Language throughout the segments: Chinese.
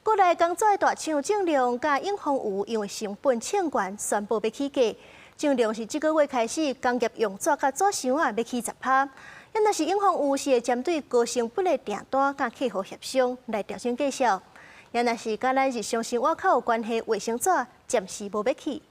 國內鋼材大廠正良甲永豐餘因為成本搶懸，宣布要起價。正良是這個月開始，工業用紙甲紙箱啊要起10%，但是永豐餘是會針對高成本的訂單甲客戶協商來調整價數。但是甲咱日常生活較有關係衛生紙，暫時無要起。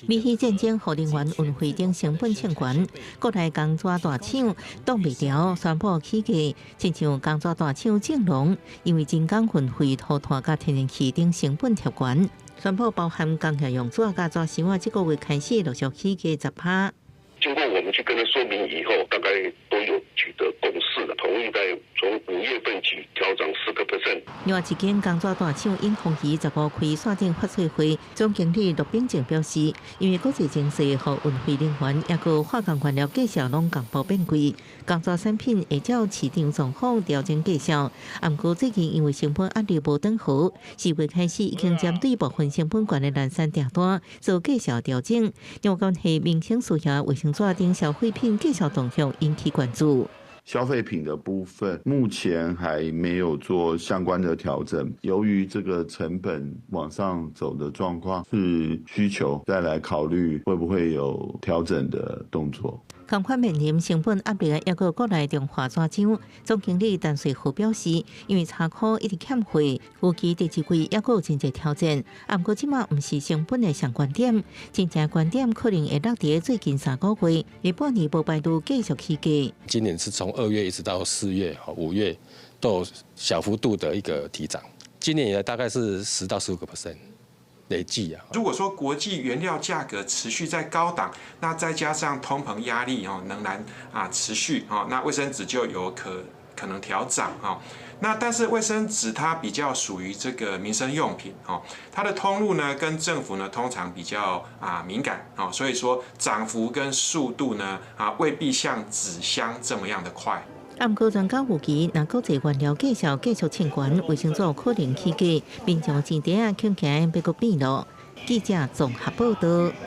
美西戰爭互能源運費等成本搶懸，國內鋼紙大廠擋袂牢，宣布起價。親像鋼紙大廠正良，因為人工運費、塗炭甲天然氣等成本貼懸，宣布包含工業用紙甲紙箱啊，這個月開始陸續起價10%。經過我們去跟他說明以後，大概都有取得共識了，同意在從5月份起調漲10%。另外一間鋼紙大廠永豐餘15開線頂發脆會，總經理陸秉正表示，因為國際情勢和運費能源，也個化工原料價格攏同步變貴，鋼紙產品會照市場狀況調整價格。不過最近因為成本壓力無轉好，4月開始已經針對部分成本懸的南山訂單做價格調整。有關係民生需要衛生紙等消費品價格動向引起關注。消費品的部分目前還沒有做相關的調整，由於這個成本往上走的狀況是需求，再來考慮會不會有調整的動作。同款面臨成本壓力的，也個國內中華紙廠總經理陳瑞虎表示，因為查庫一直欠貨，預期第2季也個有真濟挑戰。不過，即馬唔是成本的上觀點，真正觀點可能會落在最近3個月，下半年無排除繼續起價。今年是從2月一直到4月、5月都有小幅度的一個提漲，今年以來大概是10到15%。累計啊！如果說國際原料價格持續在高檔，那再加上通膨壓力仍然持續那衛生紙就有可能調漲那但是衛生紙它比較屬於這個民生用品它的通路呢跟政府呢通常比較敏感所以說漲幅跟速度呢未必像紙箱這麼樣的快。不過，專家預期，若國際原料價格繼續搶懸，衛生紙可能起價，民眾錢袋啊，恐驚要閣變咯。記者綜合報道。